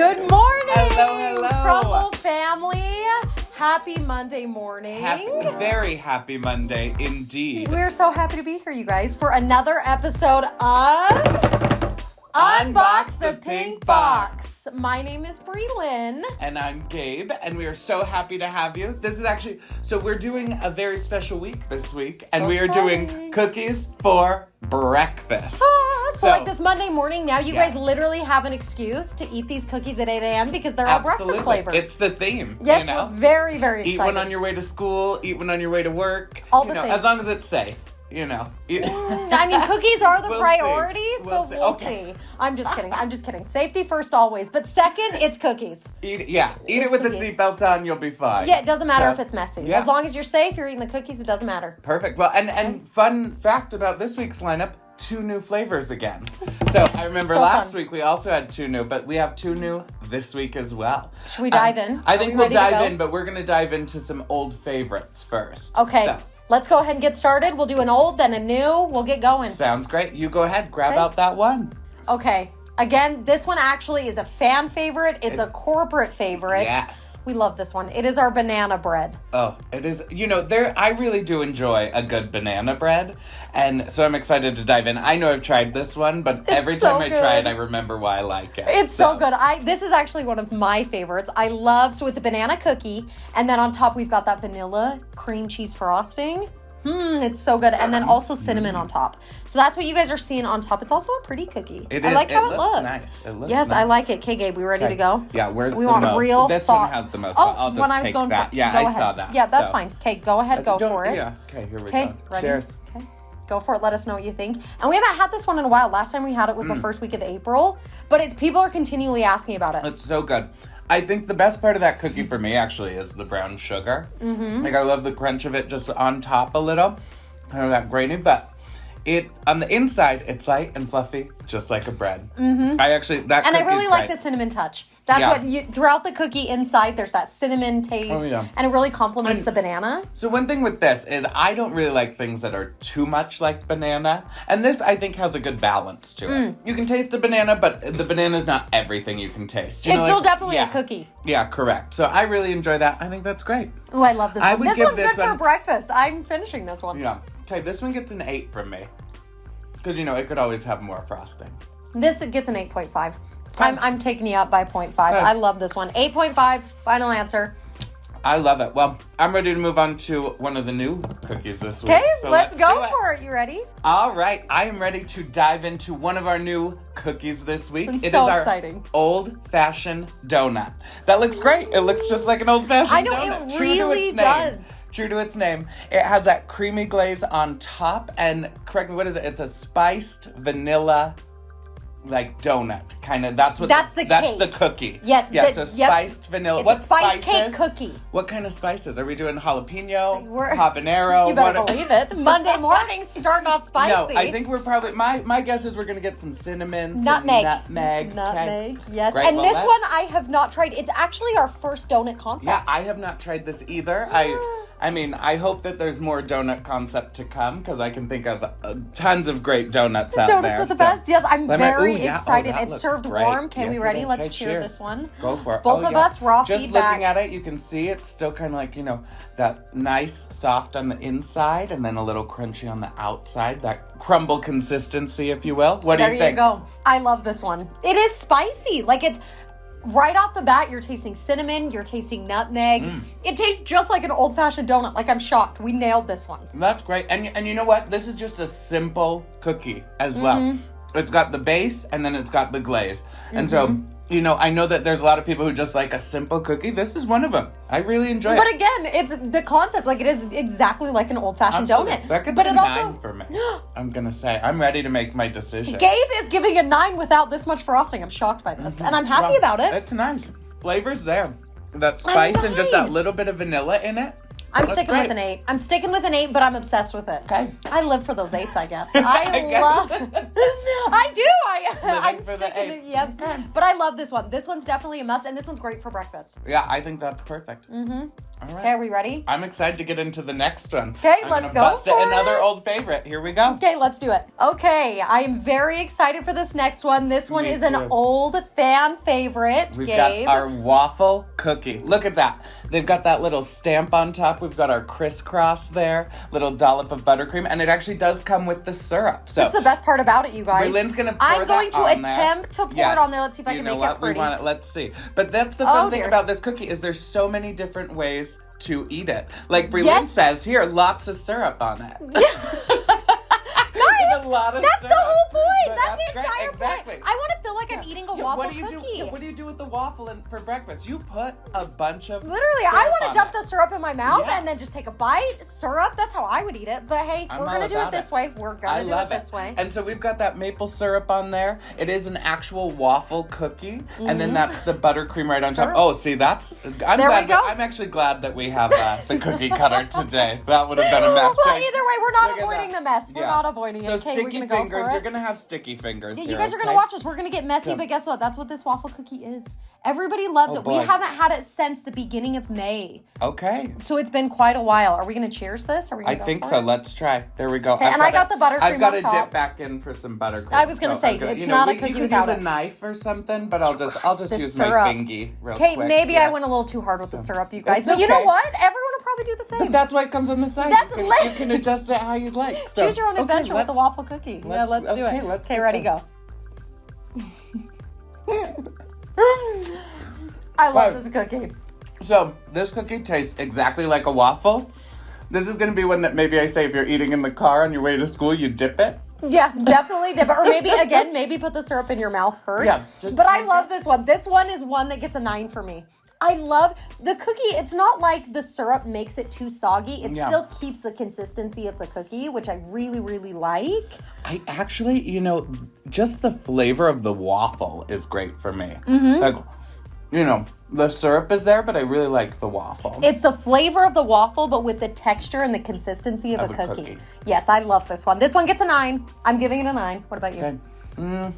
Good morning! Hello. Crumbl family. Happy Monday morning. Very happy Monday indeed. We're so happy to be here, you guys, for another episode of Unbox the Pink Box. My name is Brelynn. And I'm Gabe, and we are so happy to have you. This is actually, so we're doing a very special week this week, and we are doing cookies for breakfast. So like this Monday morning, now you guys literally have an excuse to eat these cookies at 8 a.m. because they're all breakfast flavored. It's the theme. Yes, we're very, very excited. Eat one on your way to school, eat one on your way to work. All the things. As long as it's safe. I mean, cookies are the priority, We'll so we'll see. I'm just kidding. Safety first always. But second, it's cookies. Eat it with the seatbelt on, you'll be fine. Yeah, it doesn't matter if it's messy. Yeah. As long as you're safe, you're eating the cookies, it doesn't matter. Perfect. Well, and fun fact about this week's lineup, 2 new flavors again. So I remember last week we also had 2 new, but we have 2 new this week as well. Should we dive in? I think we'll dive in, but we're going to dive into some old favorites first. Okay. So, let's go ahead and get started. We'll do an old, then a new. We'll get going. Sounds great. You go ahead. Grab out that one. Okay. Again, this one actually is a fan favorite. It's a corporate favorite. Yes. We love this one. It is our banana bread. Oh, it is. I really do enjoy a good banana bread. And so I'm excited to dive in. I know I've tried this one, but every time I try it, I remember why I like it. It's so good. This is actually one of my favorites. So it's a banana cookie. And then on top, we've got that vanilla cream cheese frosting. It's so good. And then also cinnamon on top. So that's what you guys are seeing on top. It's also a pretty cookie. I like how it looks. Nice. It looks nice. I like it. Okay, Gabe, we ready to go? Yeah, where's we the want most? Real this thoughts. One has the most. So I'll just take that. Yeah, I saw that. Yeah, that's fine. Okay, go ahead, go for it. Yeah, okay, here we go. Okay, ready? Cheers. Okay, go for it. Let us know what you think. And we haven't had this one in a while. Last time we had it was the first week of April. But people are continually asking about it. It's so good. I think the best part of that cookie for me actually is the brown sugar. Like I love the crunch of it just on top a little. Kind of that grainy, but on the inside, it's light and fluffy, just like a bread. I really like the cinnamon touch. That's throughout the cookie inside, there's that cinnamon taste, and it really complements the banana. So one thing with this is I don't really like things that are too much like banana, and this I think has a good balance to it. You can taste the banana, but the banana's not everything you can taste. It's still definitely a cookie. Yeah, correct. So I really enjoy that. I think that's great. Oh, I love this one. This one's good for breakfast. I'm finishing this one. Yeah. Okay, this one gets an 8 from me. Because, it could always have more frosting. This gets an 8.5. I'm taking you up by 0.5. I love this one. 8.5, final answer. I love it. Well, I'm ready to move on to one of the new cookies this week. Okay, so let's go for it. You ready? All right, I am ready to dive into one of our new cookies this week. It is exciting. Our old-fashioned donut. That looks great. It looks just like an old-fashioned donut. I know, it really does. True to its name. It has that creamy glaze on top, and correct me, what is it? It's a spiced vanilla donut kind of. That's the cookie. Yes. Spiced vanilla. It's a spiced cake cookie. What kind of spices are we doing? Jalapeno, habanero. You better believe it. Monday morning starting off spicy. No, I think we're probably. My guess is we're gonna get some cinnamon, nutmeg. Okay. Yes. Great, and this one I have not tried. It's actually our first donut concept. Yeah, I have not tried this either. I hope that there's more donut concept to come because I can think of tons of great donuts out there. Donuts are the best. Yes, I'm very excited. It's served great. warm. Okay, we ready? Let's cheers. cheer this one. Go for it. Both of us, raw Just feedback. Just looking at it, you can see it's still kind of like, that nice soft on the inside and then a little crunchy on the outside. That Crumbl consistency, if you will. What do you think? There you go. I love this one. It is spicy. It's... Right off the bat, you're tasting cinnamon, you're tasting nutmeg. It tastes just like an old-fashioned donut. I'm shocked. We nailed this one. That's great. And you know what? This is just a simple cookie as well. It's got the base, and then it's got the glaze. And so, I know that there's a lot of people who just like a simple cookie. This is one of them. I really enjoy it. But again, it's the concept. It is exactly like an old-fashioned donut. That gets a 9 for me. I'm going to say. I'm ready to make my decision. Gabe is giving a 9 without this much frosting. I'm shocked by this. And I'm happy about it. It's nice. Flavor's there. That spice and just that little bit of vanilla in it. I'm sticking with an 8. I'm sticking with an 8, but I'm obsessed with it. Okay. I live for those 8s, I guess. I do. I'm sticking. Yep. Okay. But I love this one. This one's definitely a must, and this one's great for breakfast. Yeah, I think that's perfect. All right. Okay, are we ready? I'm excited to get into the next one. Okay, I'm let's gonna go bust for it. Another old favorite. Here we go. Okay, let's do it. Okay, I'm very excited for this next one. This one Me is an too. old fan favorite, We've Gabe. got our waffle cookie. Look at that. They've got that little stamp on top. We've got our crisscross there, little dollop of buttercream, and it actually does come with the syrup. So This is the best part about it, you guys. Berlynn's gonna pour I'm going that to on there. attempt to pour Yes. it on there. Let's see if I You can know make what? it pretty. We want it. Let's see. But that's the Oh, fun thing dear. about this cookie is there's so many different ways to eat it. Like Brelynn Yes. says here, lots of syrup on it. Guys, a lot of that's the syrup. whole point. But That's the great. entire Exactly. point. I want to feel like I'm eating a waffle what do you cookie. Do? What do you do with the waffle for breakfast? You put a bunch of Literally, I syrup want on to dump it. the syrup in my mouth Yeah. and then just take a bite. Syrup, that's how I would eat it. But hey, I'm we're all going to do it about this way. We're going I to do love it this way. And so we've got that maple syrup on there. It is an actual waffle cookie, and then that's the buttercream right on Syrup. top. Oh, see, that's I'm There we glad. go. I'm actually glad that we have the cookie cutter today. That would have been a mess. Well, either way, we're not Look at avoiding that. the mess. We're Yeah. not avoiding So it. Okay, we're sticky going to go fingers. for it. You're gonna have sticky fingers. Yeah, here, you guys are going to okay? watch us. We're going to get messy, So- but guess what? That's what this waffle cookie is. Everybody loves Oh, it. We boy. haven't had it since the beginning of May. Okay. So it's been quite a while. Are we going to cheers this? Are we I gonna go think for so. it? Let's try. There we go. Okay, and I got the buttercream I've got on to top. dip back in for some buttercream. I was gonna say, I'm gonna- it's you not a we- cookie You could without use it. a knife or something, but I'll just The use syrup. my fingy real Okay, quick. maybe yeah. I went a little too hard with the syrup, you guys. It's But you know okay. what? Everyone will probably do the same. But that's why it comes on the side. That's you, lit. can, you can adjust it how you like. So, Choose your own okay, adventure with the let's- waffle cookie. Yeah, let's do okay, it. let's Okay, get ready, that. go. I love Right. this cookie. So this cookie tastes exactly like a waffle. This is going to be one that maybe I say if you're eating in the car on your way to school, you dip it. Yeah, definitely dip it. Or maybe put the syrup in your mouth first. Yeah, just But I maybe. love this one. This one is one that gets a 9 for me. I love the cookie. It's not like the syrup makes it too soggy. It Yeah. still keeps the consistency of the cookie, which I really, really like. I actually, just the flavor of the waffle is great for me. Mm-hmm. Like, the syrup is there, but I really like the waffle. It's the flavor of the waffle, but with the texture and the consistency of a cookie. Yes, I love this one. This one gets a 9. I'm giving it a 9. What about you? Okay.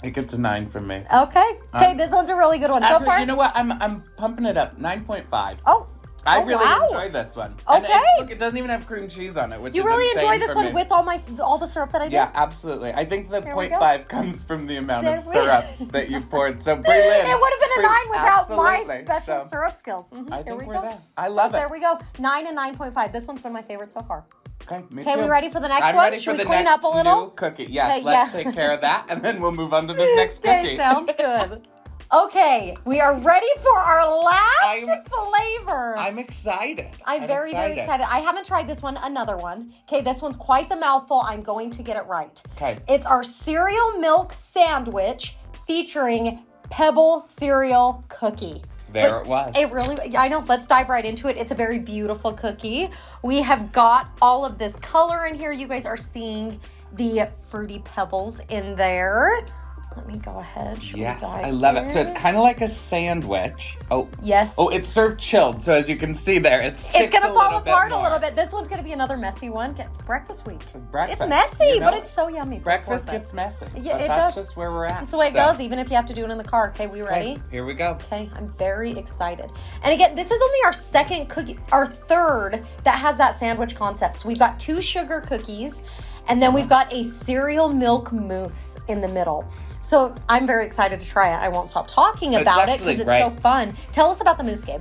It gets a 9 from me. Okay. Okay, this one's a really good one. So Actually, far. you know what? I'm pumping it up. 9.5. Oh. I oh, really wow. enjoy this one. And Okay. look, it doesn't even have cream cheese on it, which You is really insane enjoy this for one me. with all the syrup that I did? Yeah, absolutely. I think the There we 0.5 comes from the amount of There we- syrup that you poured. So, Brelynn. It would have been a 9 without my Absolutely. special So, syrup skills. I Here think we we're go. there. I love it. There we go. 9 and 9.5. This one's been my favorite so far. Okay, me Okay, too. we ready for the next I'm one? ready Should for we the clean next up a little? new cookie. Yes, Okay, let's yeah. take care of that, and then we'll move on to this next Okay, cookie. sounds good. Okay, we are ready for our last I'm- flavor. I'm excited. I'm very, very excited. I haven't tried this one, another one. Okay, this one's quite the mouthful. I'm going to get it right. Okay. It's our cereal milk sandwich featuring Pebble cereal cookie. There But it was. It really, I know. Let's dive right into it. It's a very beautiful cookie. We have got all of this color in here. You guys are seeing the fruity pebbles in there. Let me go ahead. Should Yes, we dive I love in? it. So it's kind of like a sandwich. Oh, Yes. Oh, it's served chilled. So as you can see there, It's going to fall little apart a more. little bit. This one's going to be another messy one. Breakfast week. Breakfast, It's messy, you know? but it's so yummy. So Breakfast it's worth it. gets messy. Yeah, but it that's does. just where we're at. That's the way it So, goes, even if you have to do it in the car. Okay, we ready? okay, here we go. Okay, I'm very excited. And again, this is only our second cookie, our third that has that sandwich concept. So we've got 2 sugar cookies, and then we've got a cereal milk mousse in the middle. So I'm very excited to try it. I won't stop talking about it because actually it's so great. fun. Tell us about the mousse, Gabe.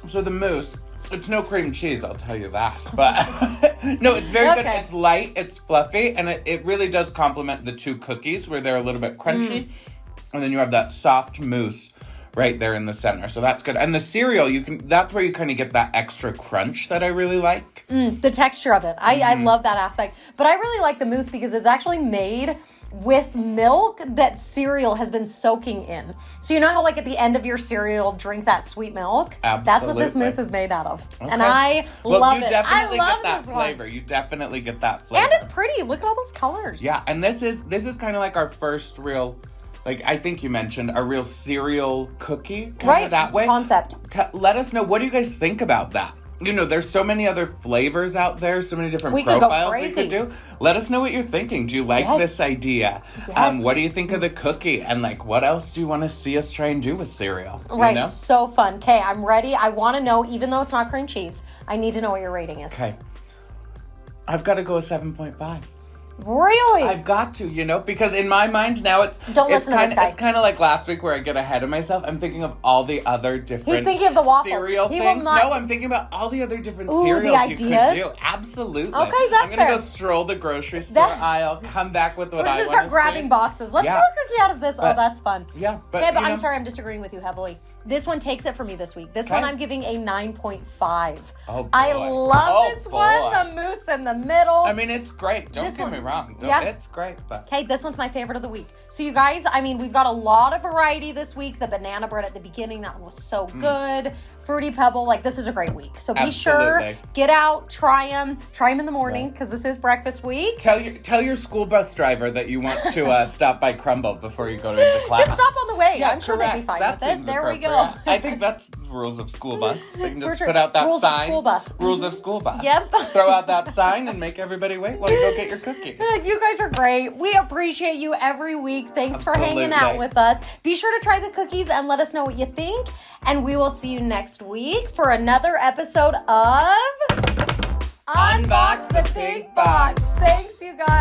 So the mousse, it's no cream cheese, I'll tell you that. But no, it's very good. Okay. It's light, it's fluffy, and it really does complement the 2 cookies where they're a little bit crunchy. And then you have that soft mousse right there in the center. So that's good. And the cereal, that's where you kind of get that extra crunch that I really like. The texture of it. I love that aspect. But I really like the mousse because it's actually made with milk that cereal has been soaking in. So you know how like at the end of your cereal, drink that sweet milk? That's what this Absolutely. mousse is made out of. Okay. And I Well, love you it. definitely I love get that this flavor. one. You definitely get that flavor. And it's pretty. Look at all those colors. Yeah, and this is kind of like our first real, like I think you mentioned, a real cereal cookie, kind Right. of that way. Concept. Let us know, what do you guys think about that? you know, there's so many other flavors out there, so many different We could go profiles we crazy. could do. Let us know what you're thinking. Do you like this idea? Yes. What do you think of the cookie? And like, what else do you want to see us try and do with cereal? Right, You know? so fun. Okay, I'm ready. I want to know, even though it's not cream cheese, I need to know what your rating is. Okay. I've got to go with 7.5. Really? I've got to, you know, because in my mind now Don't listen to this guy. It's kind of like last week where I get ahead of myself. I'm thinking of all the other different He's thinking of the waffle. cereal He things. will not- No, I'm thinking about all the other different Ooh, cereals the you could ideas? do. Absolutely. Okay, that's I'm gonna fair. go stroll the grocery store aisle, come back with what We're I just want start grabbing boxes. Let's do a cookie out of this. But- that's fun. Yeah, but, Okay, but you I'm know- sorry, I'm disagreeing with you heavily. This one takes it for me this week. This Okay. one I'm giving a 9.5. Oh, boy. I love this boy. one. The mousse in the middle. I mean, it's great. Don't This get one- me wrong. yeah. It's great, but Okay, this one's my favorite of the week. So you guys, I mean, we've got a lot of variety this week. The banana bread at the beginning, that one was so good. Fruity Pebble, like this is a great week. So be sure, Absolutely. get out, try them in the morning because this is breakfast week. Tell your school bus driver that you want to stop by Crumbl before you go into class. Just stop on the way. Yeah, I'm sure they'd be correct. fine That with it. seems There we go. appropriate. I think that's the rules of school bus. They can For just sure. put out that Rules of sign. school bus. Rules of school bus. Yep. Throw out that sign and make everybody wait while you go get your cookies. You guys are great. We appreciate you every week. Thanks for hanging out Absolutely. with us. Be sure to try the cookies and let us know what you think. And we will see you next week for another episode of Unbox the Pink Box. Thanks, you guys.